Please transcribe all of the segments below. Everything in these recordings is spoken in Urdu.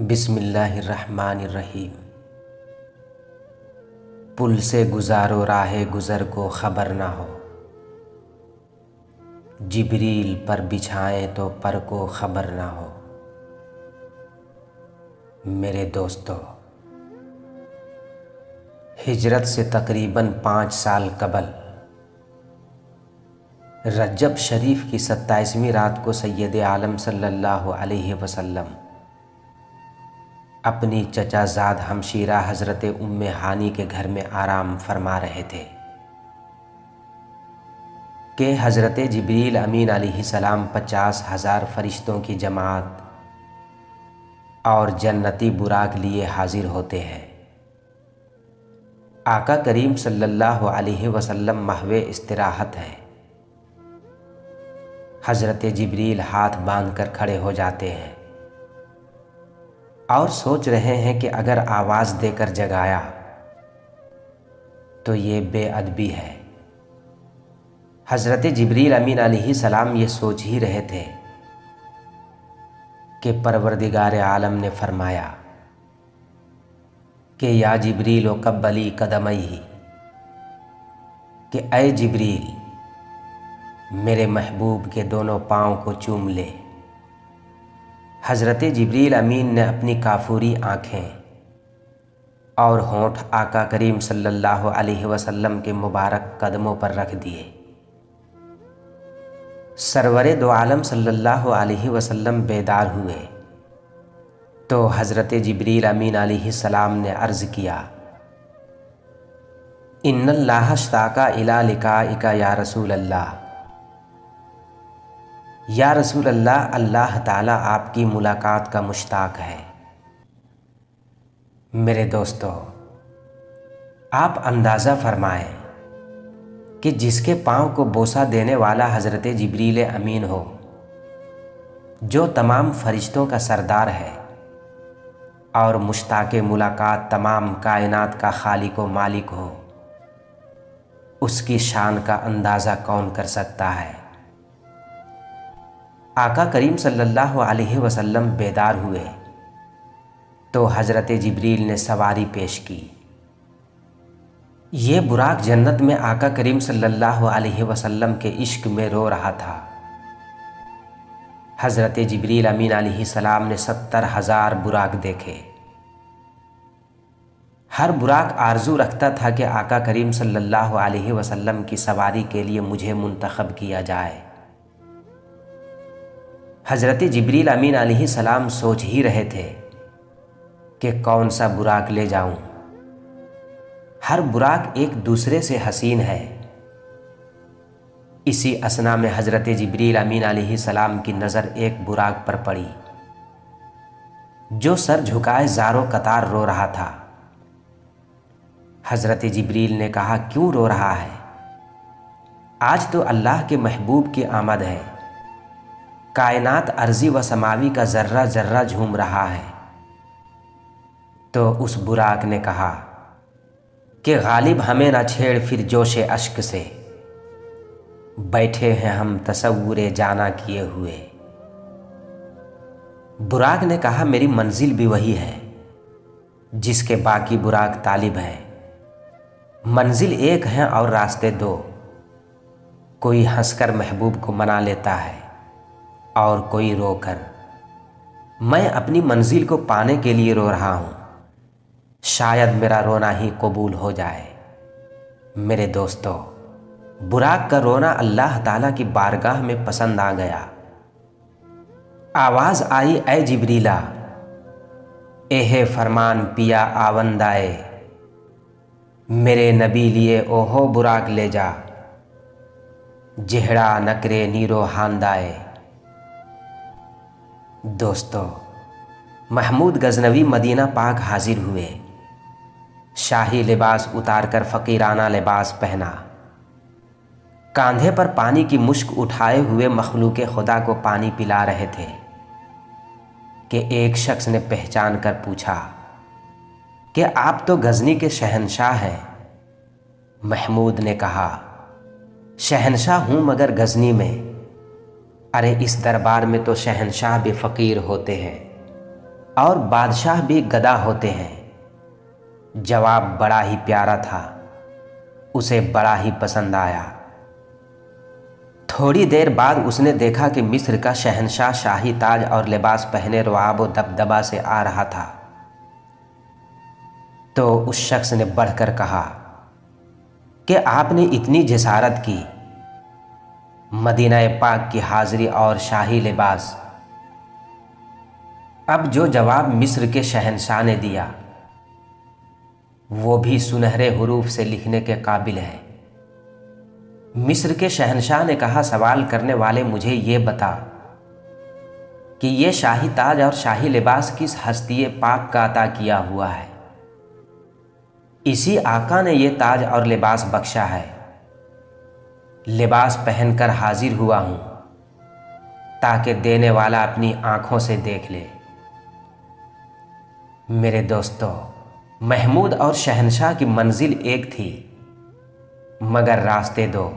بسم اللہ الرحمن الرحیم۔ پل سے گزارو راہ گزر کو خبر نہ ہو، جبریل پر بچھائیں تو پر کو خبر نہ ہو۔ میرے دوستو، ہجرت سے تقریباً 5 سال قبل رجب شریف کی 27ویں رات کو سید عالم صلی اللہ علیہ وسلم اپنی چچا زاد ہمشیرہ حضرت ام ہانی کے گھر میں آرام فرما رہے تھے کہ حضرت جبریل امین علیہ السلام 50,000 فرشتوں کی جماعت اور جنتی براق لیے حاضر ہوتے ہیں۔ آقا کریم صلی اللہ علیہ وسلم محو استراحت ہے۔ حضرت جبریل ہاتھ باندھ کر کھڑے ہو جاتے ہیں اور سوچ رہے ہیں کہ اگر آواز دے کر جگایا تو یہ بے ادبی ہے۔ حضرت جبریل امین علیہ السلام یہ سوچ ہی رہے تھے کہ پروردگار عالم نے فرمایا کہ یا جبریل قبلی قدمئی، کہ اے جبریل میرے محبوب کے دونوں پاؤں کو چوم لے۔ حضرت جبریل امین نے اپنی کافوری آنکھیں اور ہونٹ آقا کریم صلی اللہ علیہ وسلم کے مبارک قدموں پر رکھ دیے۔ سرور دو عالم صلی اللہ علیہ وسلم بیدار ہوئے تو حضرت جبریل امین علیہ السلام نے عرض کیا، ان اللہ اشتاق الی لقائک یا رسول اللہ، یا رسول اللہ، اللہ تعالیٰ آپ کی ملاقات کا مشتاق ہے۔ میرے دوستو، آپ اندازہ فرمائیں کہ جس کے پاؤں کو بوسہ دینے والا حضرت جبریل امین ہو، جو تمام فرشتوں کا سردار ہے اور مشتاق ملاقات تمام کائنات کا خالق و مالک ہو، اس کی شان کا اندازہ کون کر سکتا ہے؟ آقا کریم صلی اللہ علیہ وسلم بیدار ہوئے تو حضرت جبریل نے سواری پیش کی۔ یہ براق جنت میں آقا کریم صلی اللہ علیہ وسلم کے عشق میں رو رہا تھا۔ حضرت جبریل امین علیہ السلام نے 70,000 براق دیکھے۔ ہر براق آرزو رکھتا تھا کہ آقا کریم صلی اللہ علیہ وسلم کی سواری کے لیے مجھے منتخب کیا جائے۔ حضرت جبریل امین علیہ السلام سوچ ہی رہے تھے کہ کون سا براق لے جاؤں۔ ہر براق ایک دوسرے سے حسین ہے۔ اسی اثنا میں حضرت جبریل امین علیہ السلام کی نظر ایک براق پر پڑی جو سر جھکائے زاروں قطار رو رہا تھا۔ حضرت جبریل نے کہا، کیوں رو رہا ہے؟ آج تو اللہ کے محبوب کی آمد ہے، کائنات ارضی و سماوی کا ذرہ ذرہ جھوم رہا ہے۔ تو اس براق نے کہا کہ غالب ہمیں نہ چھیڑ پھر جوش اشک سے، بیٹھے ہیں ہم تصور جانا کیے ہوئے۔ براق نے کہا، میری منزل بھی وہی ہے جس کے باقی براق طالب ہیں۔ منزل ایک ہے اور راستے دو، کوئی ہنس کر محبوب کو منا لیتا ہے اور کوئی رو کر۔ میں اپنی منزل کو پانے کے لیے رو رہا ہوں، شاید میرا رونا ہی قبول ہو جائے۔ میرے دوستو، براق کا رونا اللہ تعالیٰ کی بارگاہ میں پسند آ گیا۔ آواز آئی، اے جبریلا، اے فرمان پیا آوندائے، میرے نبی لیے اوہو براق لے جا، جہڑا نکرے نیرو ہاندائے۔ دوستو، محمود غزنوی مدینہ پاک حاضر ہوئے، شاہی لباس اتار کر فقیرانہ لباس پہنا، کاندھے پر پانی کی مشک اٹھائے ہوئے مخلوق خدا کو پانی پلا رہے تھے کہ ایک شخص نے پہچان کر پوچھا کہ آپ تو غزنی کے شہنشاہ ہیں۔ محمود نے کہا، شہنشاہ ہوں مگر غزنی میں، ارے اس دربار میں تو شہنشاہ بھی فقیر ہوتے ہیں اور بادشاہ بھی گدا ہوتے ہیں؟ جواب بڑا ہی پیارا تھا، اسے بڑا ہی پسند آیا۔ تھوڑی دیر بعد اس نے دیکھا کہ مصر کا شہنشاہ شاہی تاج اور لباس پہنے رعب و دبدبا سے آ رہا تھا۔ تو اس شخص نے بڑھ کر کہا کہ آپ نے اتنی جسارت کی، مدینہ پاک کی حاضری اور شاہی لباس۔ اب جو جواب مصر کے شہنشاہ نے دیا وہ بھی سنہرے حروف سے لکھنے کے قابل ہے۔ مصر کے شہنشاہ نے کہا، سوال کرنے والے مجھے یہ بتا کہ یہ شاہی تاج اور شاہی لباس کس ہستی پاک کا عطا کیا ہوا ہے؟ اسی آقا نے یہ تاج اور لباس بخشا ہے۔ لباس پہن کر حاضر ہوا ہوں تاکہ دینے والا اپنی آنکھوں سے دیکھ لے۔ میرے دوستو، محمود اور شہنشاہ کی منزل ایک تھی مگر راستے دو۔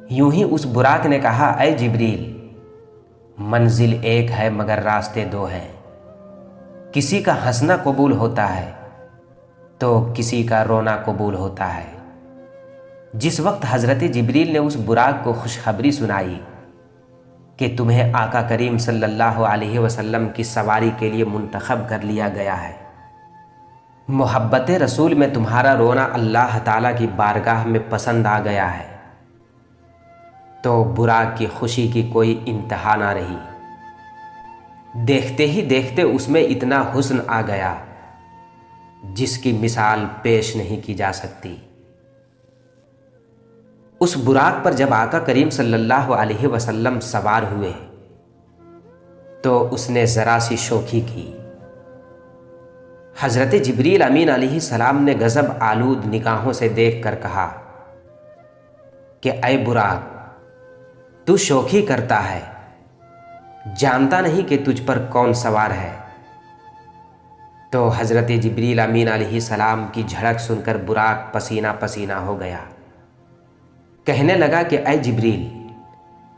یوں ہی اس براق نے کہا، اے جبریل، منزل ایک ہے مگر راستے دو ہیں۔ کسی کا ہنسنا قبول ہوتا ہے تو کسی کا رونا قبول ہوتا ہے۔ جس وقت حضرت جبریل نے اس براق کو خوشخبری سنائی کہ تمہیں آقا کریم صلی اللہ علیہ وسلم کی سواری کے لیے منتخب کر لیا گیا ہے، محبت رسول میں تمہارا رونا اللہ تعالیٰ کی بارگاہ میں پسند آ گیا ہے، تو براق کی خوشی کی کوئی انتہا نہ رہی۔ دیکھتے ہی دیکھتے اس میں اتنا حسن آ گیا جس کی مثال پیش نہیں کی جا سکتی۔ اس براق پر جب آقا کریم صلی اللہ علیہ وسلم سوار ہوئے تو اس نے ذرا سی شوخی کی۔ حضرت جبریل امین علیہ السلام نے غضب آلود نگاہوں سے دیکھ کر کہا کہ اے براق، تو شوخی کرتا ہے، جانتا نہیں کہ تجھ پر کون سوار ہے؟ تو حضرت جبریل امین علیہ السلام کی جھڑک سن کر براق پسینہ پسینہ ہو گیا۔ کہنے لگا کہ اے جبریل،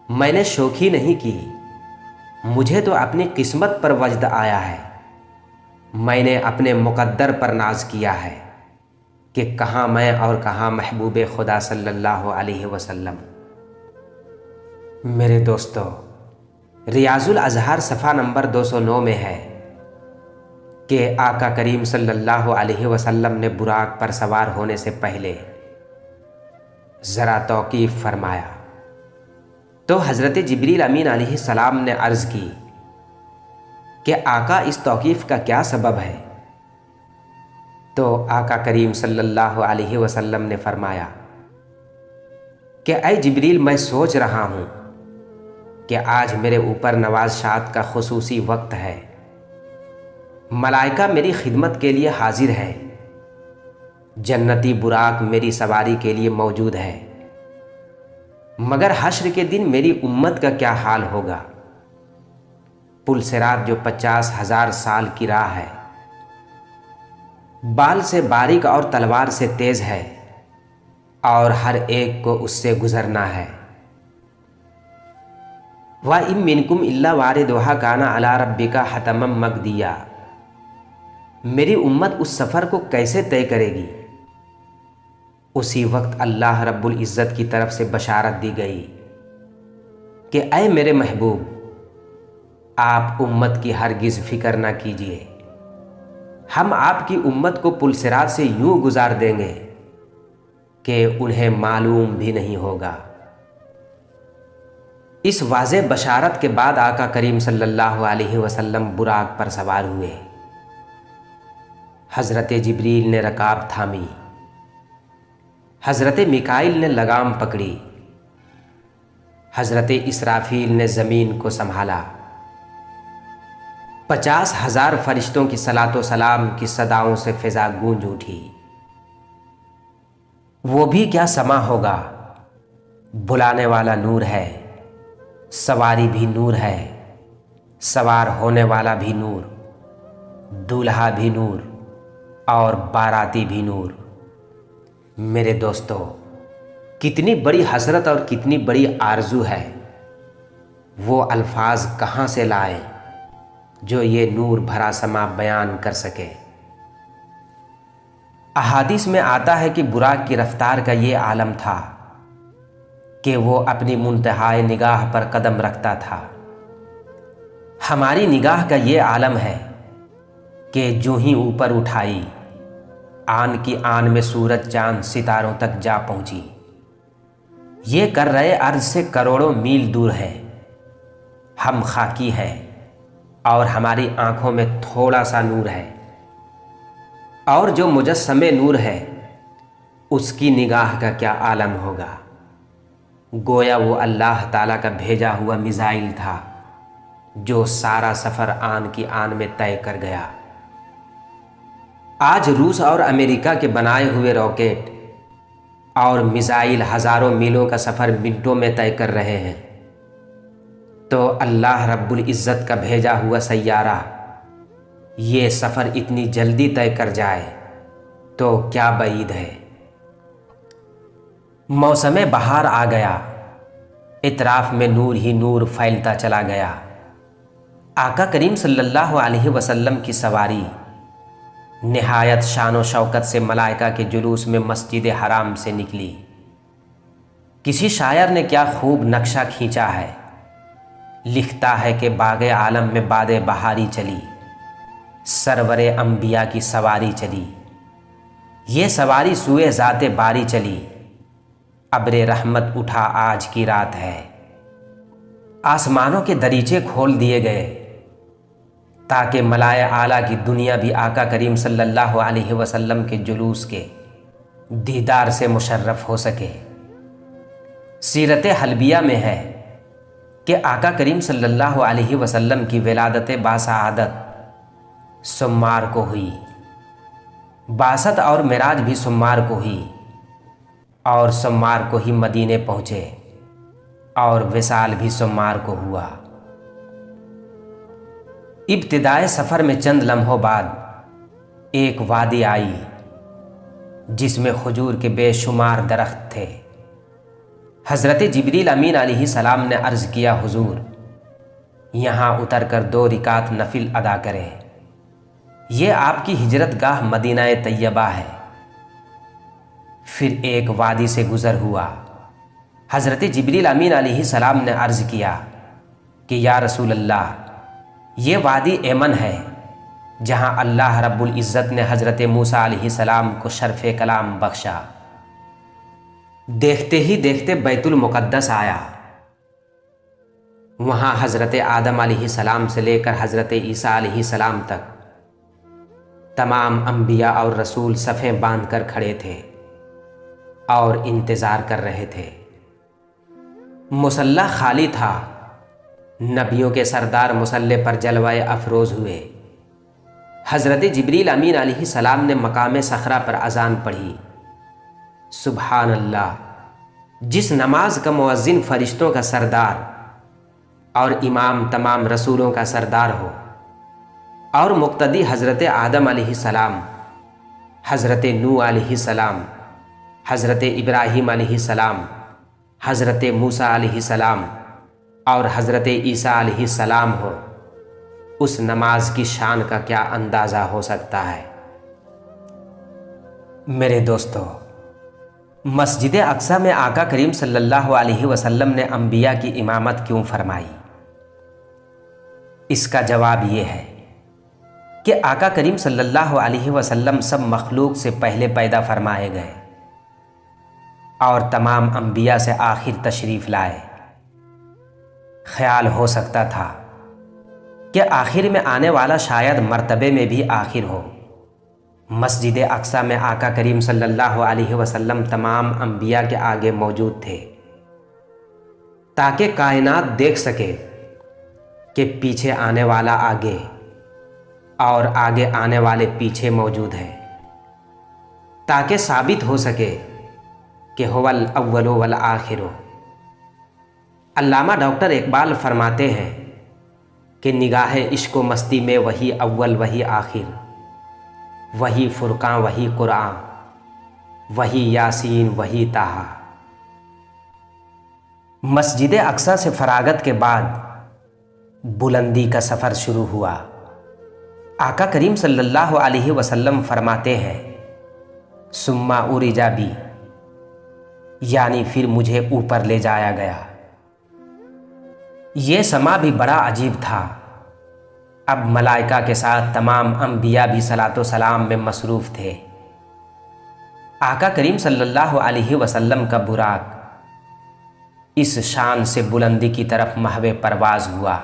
میں نے شوخی نہیں کی، مجھے تو اپنی قسمت پر وجد آیا ہے، میں نے اپنے مقدر پر ناز کیا ہے کہ کہاں میں اور کہاں محبوب خدا صلی اللہ علیہ وسلم۔ میرے دوستو، ریاض الاذہار صفحہ نمبر 209 میں ہے کہ آقا کریم صلی اللہ علیہ وسلم نے براق پر سوار ہونے سے پہلے ذرا توقیف فرمایا۔ تو حضرت جبریل امین علیہ السلام نے عرض کی کہ آقا، اس توقیف کا کیا سبب ہے؟ تو آقا کریم صلی اللہ علیہ وسلم نے فرمایا کہ اے جبریل، میں سوچ رہا ہوں کہ آج میرے اوپر نوازشات کا خصوصی وقت ہے، ملائکہ میری خدمت کے لیے حاضر ہے، جنتی براق میری سواری کے لیے موجود ہے، مگر حشر کے دن میری امت کا کیا حال ہوگا؟ پل صراط جو 50,000 سال کی راہ ہے، بال سے باریک اور تلوار سے تیز ہے، اور ہر ایک کو اس سے گزرنا ہے۔ وَإِن مِّنكُمْ إِلَّا وَارِدُهَا كَانَ عَلَىٰ رَبِّكَ حَتَمًا مَّقْضِيًّا۔ میری امت اس سفر کو کیسے طے کرے گی؟ اسی وقت اللہ رب العزت کی طرف سے بشارت دی گئی کہ اے میرے محبوب، آپ امت کی ہرگز فکر نہ کیجیے، ہم آپ کی امت کو پل صراط سے یوں گزار دیں گے کہ انہیں معلوم بھی نہیں ہوگا۔ اس واضح بشارت کے بعد آقا کریم صلی اللہ علیہ وسلم براق پر سوار ہوئے۔ حضرت جبریل نے رکاب تھامی، حضرت میکائیل نے لگام پکڑی، حضرت اسرافیل نے زمین کو سنبھالا۔ 50,000 فرشتوں کی صلاۃ و سلام کی صداؤں سے فضا گونج اٹھی۔ وہ بھی کیا سما ہوگا، بلانے والا نور ہے، سواری بھی نور ہے، سوار ہونے والا بھی نور، دولہا بھی نور اور باراتی بھی نور۔ میرے دوستو، کتنی بڑی حسرت اور کتنی بڑی آرزو ہے، وہ الفاظ کہاں سے لائیں؟ جو یہ نور بھرا سما بیان کر سکے۔ احادیث میں آتا ہے کہ براق کی رفتار کا یہ عالم تھا کہ وہ اپنی منتہائے نگاہ پر قدم رکھتا تھا۔ ہماری نگاہ کا یہ عالم ہے کہ جو ہی اوپر اٹھائی، آن کی آن میں سورج چاند ستاروں تک جا پہنچی۔ یہ کر رہے عرض سے کروڑوں میل دور ہے۔ ہم خاکی ہیں اور ہماری آنکھوں میں تھوڑا سا نور ہے، اور جو مجسم نور ہے اس کی نگاہ کا کیا عالم ہوگا۔ گویا وہ اللہ تعالیٰ کا بھیجا ہوا میزائل تھا جو سارا سفر آن کی آن میں طے کر گیا۔ آج روس اور امریکہ کے بنائے ہوئے راکٹ اور میزائل ہزاروں میلوں کا سفر منٹوں میں طے کر رہے ہیں، تو اللہ رب العزت کا بھیجا ہوا سیارہ یہ سفر اتنی جلدی طے کر جائے تو کیا بعید ہے۔ موسم بہار آ گیا، اطراف میں نور ہی نور پھیلتا چلا گیا۔ آقا کریم صلی اللہ علیہ وسلم کی سواری نہایت شان و شوکت سے ملائکہ کے جلوس میں مسجد حرام سے نکلی۔ کسی شاعر نے کیا خوب نقشہ کھینچا ہے، لکھتا ہے کہ باغ عالم میں باد بہاری چلی، سرور انبیاء کی سواری چلی، یہ سواری سوئے ذات باری چلی، ابر رحمت اٹھا آج کی رات ہے۔ آسمانوں کے دریچے کھول دیے گئے تاکہ ملائے اعلیٰ کی دنیا بھی آقا کریم صلی اللہ علیہ وسلم کے جلوس کے دیدار سے مشرف ہو سکے۔ سیرت حلبیہ میں ہے کہ آقا کریم صلی اللہ علیہ وسلم کی ولادت باسعادت سمار کو ہوئی، باسط اور معراج بھی سمار کو ہوئی، اور سمار کو ہی مدینے پہنچے، اور وصال بھی سمار کو ہوا۔ ابتدائے سفر میں چند لمحوں بعد ایک وادی آئی جس میں کھجور کے بے شمار درخت تھے۔ حضرت جبریل امین علیہ السلام نے عرض کیا، حضور یہاں اتر کر 2 رکعت نفل ادا کریں، یہ آپ کی ہجرت گاہ مدینہ طیبہ ہے۔ پھر ایک وادی سے گزر ہوا۔ حضرت جبریل امین علیہ السلام نے عرض کیا کہ یا رسول اللہ، یہ وادی ایمن ہے جہاں اللہ رب العزت نے حضرت موسیٰ علیہ السلام کو شرف کلام بخشا۔ دیکھتے ہی دیکھتے بیت المقدس آیا، وہاں حضرت آدم علیہ السلام سے لے کر حضرت عیسیٰ علیہ السلام تک تمام انبیاء اور رسول صفیں باندھ کر کھڑے تھے اور انتظار کر رہے تھے۔ مصلی خالی تھا، نبیوں کے سردار مصلی پر جلوہ افروز ہوئے۔ حضرت جبریل امین علیہ السلام نے مقام صخرہ پر اذان پڑھی۔ سبحان اللہ، جس نماز کا مؤذن فرشتوں کا سردار اور امام تمام رسولوں کا سردار ہو، اور مقتدی حضرت آدم علیہ السلام، حضرت نوح علیہ السلام، حضرت ابراہیم علیہ السلام، حضرت موسیٰ علیہ السلام اور حضرت عیسیٰ علیہ السلام ہو، اس نماز کی شان کا کیا اندازہ ہو سکتا ہے۔ میرے دوستو، مسجد اقصیٰ میں آقا کریم صلی اللہ علیہ وسلم نے انبیاء کی امامت کیوں فرمائی؟ اس کا جواب یہ ہے کہ آقا کریم صلی اللہ علیہ وسلم سب مخلوق سے پہلے پیدا فرمائے گئے اور تمام انبیاء سے آخر تشریف لائے۔ خیال ہو سکتا تھا کہ آخر میں آنے والا شاید مرتبے میں بھی آخر ہو۔ مسجد اقصیٰ میں آقا کریم صلی اللہ علیہ وسلم تمام انبیاء کے آگے موجود تھے تاکہ کائنات دیکھ سکے کہ پیچھے آنے والا آگے اور آگے آنے والے پیچھے موجود ہیں، تاکہ ثابت ہو سکے کہ هو الاول والآخر۔ علامہ ڈاکٹر اقبال فرماتے ہیں کہ نگاہ عشق و مستی میں وہی اول وہی آخر، وہی فرقان وہی قرآن، وہی یاسین وہی طٰہٰ۔ مسجد اقصیٰ سے فراغت کے بعد بلندی کا سفر شروع ہوا۔ آقا کریم صلی اللہ علیہ وسلم فرماتے ہیں ثم عرج بی، یعنی پھر مجھے اوپر لے جایا گیا۔ یہ سما بھی بڑا عجیب تھا۔ اب ملائکہ کے ساتھ تمام انبیاء بھی صلاۃ و سلام میں مصروف تھے۔ آقا کریم صلی اللہ علیہ وسلم کا براق اس شان سے بلندی کی طرف محو پرواز ہوا۔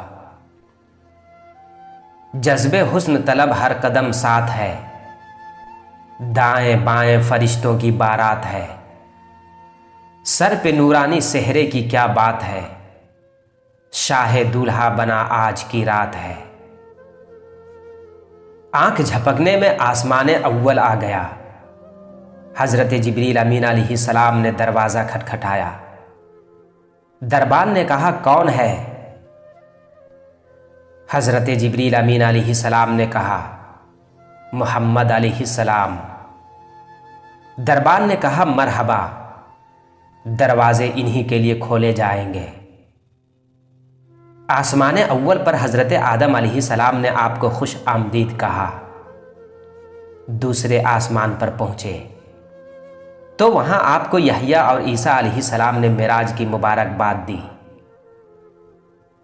جذب حسن طلب ہر قدم ساتھ ہے، دائیں بائیں فرشتوں کی بارات ہے، سر پہ نورانی سہرے کی کیا بات ہے، شاہ دولہا بنا آج کی رات ہے۔ آنکھ جھپکنے میں آسمان اول آ گیا۔ حضرت جبریل امین علیہ السلام نے دروازہ کھٹکھٹایا۔ دربان نے کہا کون ہے؟ حضرت جبریل امین علیہ السلام نے کہا محمد علیہ السلام۔ دربان نے کہا مرحبا، دروازے انہی کے لیے کھولے جائیں گے۔ آسمان اول پر حضرت آدم علیہ السلام نے آپ کو خوش آمدید کہا۔ دوسرے آسمان پر پہنچے تو وہاں آپ کو یحییٰ اور عیسیٰ علیہ السلام نے معراج کی مبارکباد دی۔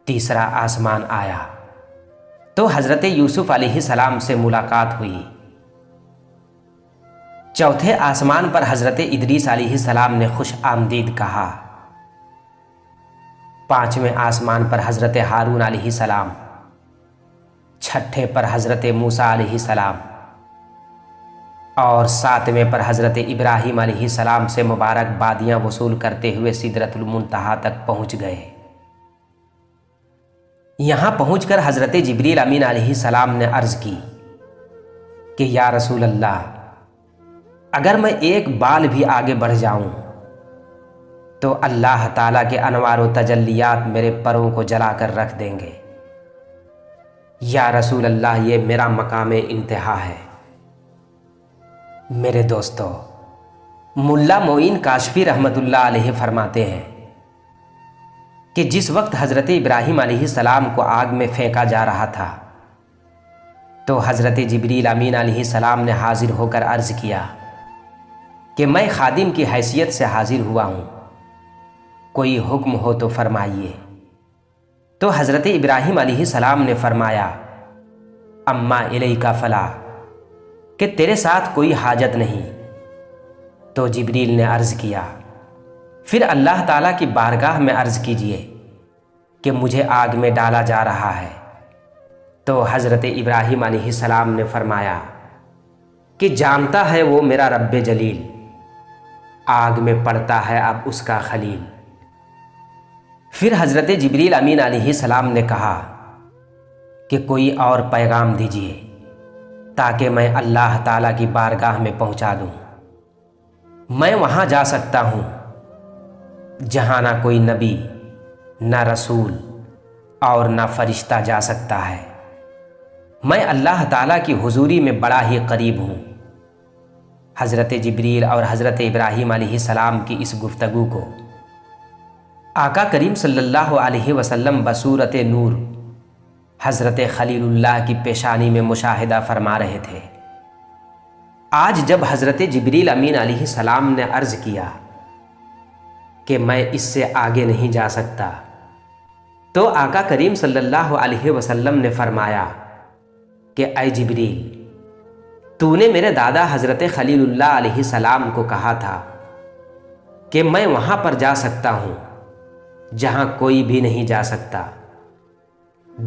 تیسرا آسمان آیا تو حضرت یوسف علیہ السلام سے ملاقات ہوئی۔ چوتھے آسمان پر حضرت ادریس علیہ السلام نے خوش آمدید کہا۔ پانچویں آسمان پر حضرت ہارون علیہ السلام، چھٹے پر حضرت موسیٰ علیہ السلام اور ساتویں پر حضرت ابراہیم علیہ السلام سے مبارکبادیاں وصول کرتے ہوئے سدرۃ المنتہا تک پہنچ گئے۔ یہاں پہنچ کر حضرت جبریل امین علیہ السلام نے عرض کی کہ یا رسول اللہ، اگر میں ایک بال بھی آگے بڑھ جاؤں تو اللہ تعالیٰ کے انوار و تجلیات میرے پروں کو جلا کر رکھ دیں گے۔ یا رسول اللہ، یہ میرا مقام انتہا ہے۔ میرے دوستو، ملا معین کاشفی رحمۃ اللہ علیہ فرماتے ہیں کہ جس وقت حضرت ابراہیم علیہ السلام کو آگ میں پھینکا جا رہا تھا تو حضرت جبریل امین علیہ السلام نے حاضر ہو کر عرض کیا کہ میں خادم کی حیثیت سے حاضر ہوا ہوں، کوئی حکم ہو تو فرمائیے۔ تو حضرت ابراہیم علیہ السلام نے فرمایا اما الیک فلا، کہ تیرے ساتھ کوئی حاجت نہیں۔ تو جبریل نے عرض کیا پھر اللہ تعالیٰ کی بارگاہ میں عرض کیجئے کہ مجھے آگ میں ڈالا جا رہا ہے۔ تو حضرت ابراہیم علیہ السلام نے فرمایا کہ جانتا ہے وہ میرا رب جلیل، آگ میں پڑتا ہے اب اس کا خلیل۔ پھر حضرت جبریل امین علیہ السلام نے کہا کہ کوئی اور پیغام دیجئے تاکہ میں اللہ تعالیٰ کی بارگاہ میں پہنچا دوں۔ میں وہاں جا سکتا ہوں جہاں نہ کوئی نبی، نہ رسول اور نہ فرشتہ جا سکتا ہے۔ میں اللہ تعالیٰ کی حضوری میں بڑا ہی قریب ہوں۔ حضرت جبریل اور حضرت ابراہیم علیہ السلام کی اس گفتگو کو آقا کریم صلی اللہ علیہ وسلم بصورت نور حضرت خلیل اللہ کی پیشانی میں مشاہدہ فرما رہے تھے۔ آج جب حضرت جبریل امین علیہ السلام نے عرض کیا کہ میں اس سے آگے نہیں جا سکتا تو آقا کریم صلی اللہ علیہ وسلم نے فرمایا کہ اے جبریل، تو نے میرے دادا حضرت خلیل اللہ علیہ السلام کو کہا تھا کہ میں وہاں پر جا سکتا ہوں جہاں کوئی بھی نہیں جا سکتا۔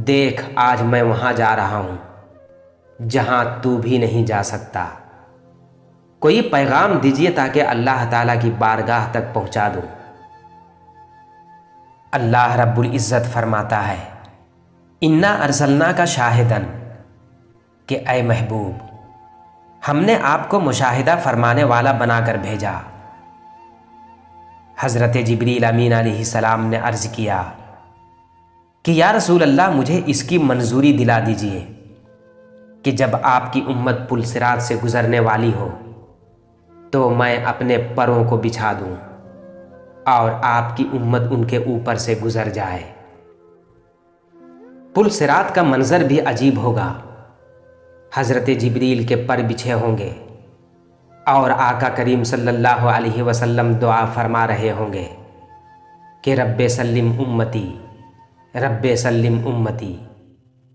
دیکھ آج میں وہاں جا رہا ہوں جہاں تو بھی نہیں جا سکتا۔ کوئی پیغام دیجیے تاکہ اللہ تعالیٰ کی بارگاہ تک پہنچا دوں۔ اللہ رب العزت فرماتا ہے انا ارسلناک شاہدن، کہ اے محبوب ہم نے آپ کو مشاہدہ فرمانے والا بنا کر بھیجا۔ حضرت جبریل امین علیہ السلام نے عرض کیا کہ یا رسول اللہ، مجھے اس کی منظوری دلا دیجئے کہ جب آپ کی امت پل صراط سے گزرنے والی ہو تو میں اپنے پروں کو بچھا دوں اور آپ کی امت ان کے اوپر سے گزر جائے۔ پل صراط کا منظر بھی عجیب ہوگا۔ حضرت جبریل کے پر بچھے ہوں گے اور آقا کریم صلی اللہ علیہ وسلم دعا فرما رہے ہوں گے کہ رب سلم امتی، رب سلم امتی،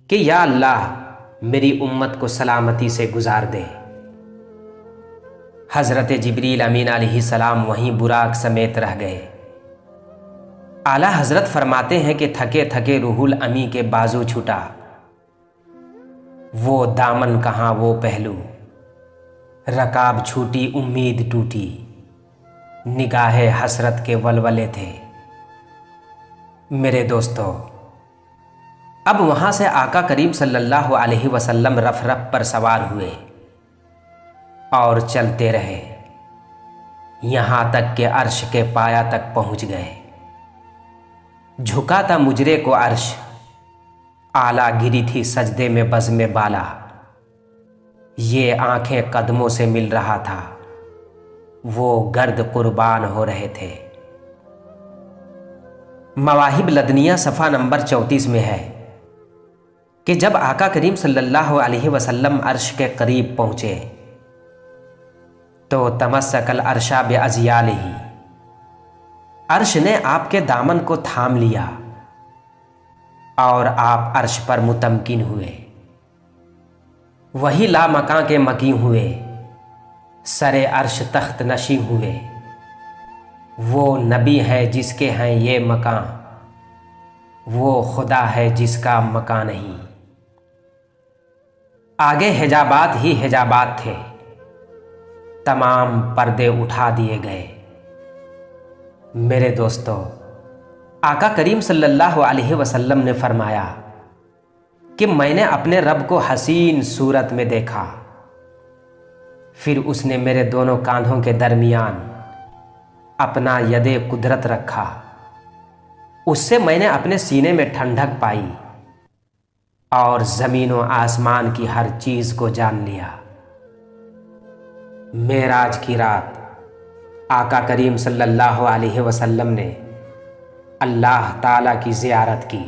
کہ یا اللہ میری امت کو سلامتی سے گزار دے۔ حضرت جبریل امین علیہ السلام وہیں براق سمیت رہ گئے۔ اعلیٰ حضرت فرماتے ہیں کہ تھکے تھکے روح الامی کے بازو چھوٹا، وہ دامن کہاں وہ پہلو، رکاب چھوٹی امید ٹوٹی، نگاہ حسرت کے ولولے تھے۔ میرے دوستو، اب وہاں سے آقا کریم صلی اللہ علیہ وسلم رف رف پر سوار ہوئے اور چلتے رہے، یہاں تک کہ عرش کے پایا تک پہنچ گئے۔ جھکا تھا مجرے کو عرش، آلا گری تھی سجدے میں بزم بالا، یہ آنکھیں قدموں سے مل رہا تھا، وہ گرد قربان ہو رہے تھے۔ مواہب لدنیہ صفحہ نمبر 34 میں ہے کہ جب آقا کریم صلی اللہ علیہ وسلم عرش کے قریب پہنچے تو تمسک العرش بعضیالہ، عرش نے آپ کے دامن کو تھام لیا اور آپ عرش پر متمکن ہوئے۔ وہی لامکاں کے مکی ہوئے، سر عرش تخت نشیں ہوئے، وہ نبی ہے جس کے ہیں یہ مکان، وہ خدا ہے جس کا مکان نہیں۔ آگے حجابات ہی حجابات تھے، تمام پردے اٹھا دیے گئے۔ میرے دوستو، آقا کریم صلی اللہ علیہ وسلم نے فرمایا کہ میں نے اپنے رب کو حسین صورت میں دیکھا، پھر اس نے میرے دونوں کاندھوں کے درمیان اپنا ید قدرت رکھا، اس سے میں نے اپنے سینے میں ٹھنڈک پائی اور زمین و آسمان کی ہر چیز کو جان لیا۔ معراج کی رات آقا کریم صلی اللہ علیہ وسلم نے اللہ تعالیٰ کی زیارت کی۔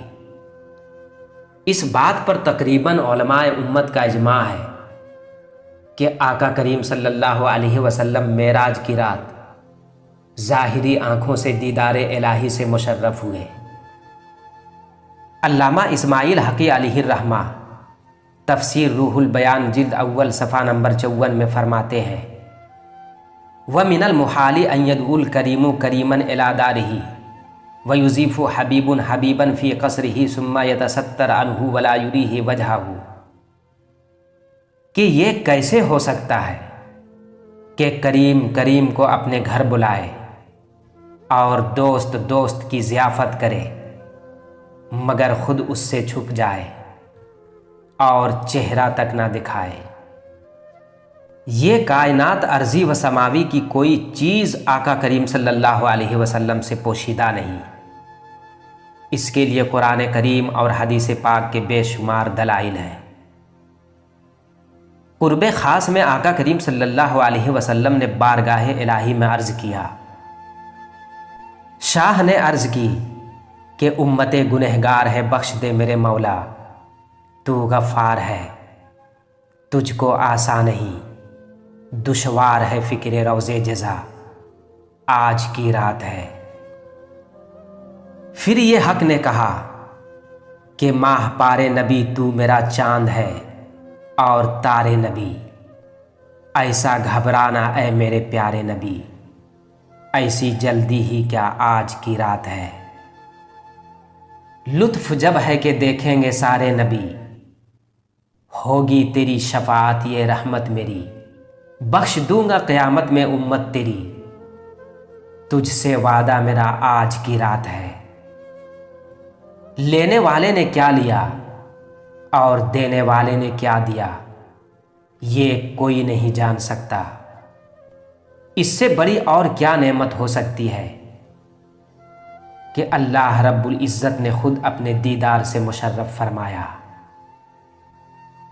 اس بات پر تقریباً علماء امت کا اجماع ہے کہ آقا کریم صلی اللہ علیہ وسلم معراج کی رات ظاہری آنکھوں سے دیدار الہی سے مشرف ہوئے۔ علامہ اسماعیل حقی علیہ الرحمہ تفسیر روح البیان جلد اول صفحہ نمبر 54 میں فرماتے ہیں وَمِنَ الْمُحَالِ أَن يَدْعُو الْكَرِيمُ كَرِيمًا إِلَى دَارِهِ وَيُضِيفُ حَبِيبٌ حَبِيبًا فِي قَصْرِهِ ثُمَّ يَتَسَتَّرُ عَنْهُ وَلَا يُرِيهِ وَجْهَهُ، کہ یہ کیسے ہو سکتا ہے کہ کریم کریم کو اپنے گھر بلائے اور دوست دوست کی ضیافت کرے مگر خود اس سے چھپ جائے اور چہرہ تک نہ دکھائے۔ یہ کائنات ارضی و سماوی کی کوئی چیز آقا کریم صلی اللہ علیہ وسلم سے پوشیدہ نہیں۔ اس کے لیے قرآن کریم اور حدیث پاک کے بے شمار دلائل ہیں۔ قرب خاص میں آقا کریم صلی اللہ علیہ وسلم نے بارگاہ الہی میں عرض کیا۔ شاہ نے عرض کی کہ امت گنہگار ہے، بخش دے میرے مولا، تو غفار ہے، تجھ کو آسان نہیں، دشوار ہے فکر روزے جزا، آج کی رات ہے۔ پھر یہ حق نے کہا کہ ماہ پارے نبی تو میرا چاند ہے اور تارے نبی، ایسا گھبرانا اے میرے پیارے نبی، ایسی جلدی ہی کیا آج کی رات ہے۔ لطف جب ہے کہ دیکھیں گے سارے نبی، ہوگی تیری شفاعت یہ رحمت میری، بخش دوں گا قیامت میں امت تیری، تجھ سے وعدہ میرا آج کی رات ہے۔ لینے والے نے کیا لیا اور دینے والے نے کیا دیا، یہ کوئی نہیں جان سکتا۔ اس سے بڑی اور کیا نعمت ہو سکتی ہے کہ اللہ رب العزت نے خود اپنے دیدار سے مشرف فرمایا۔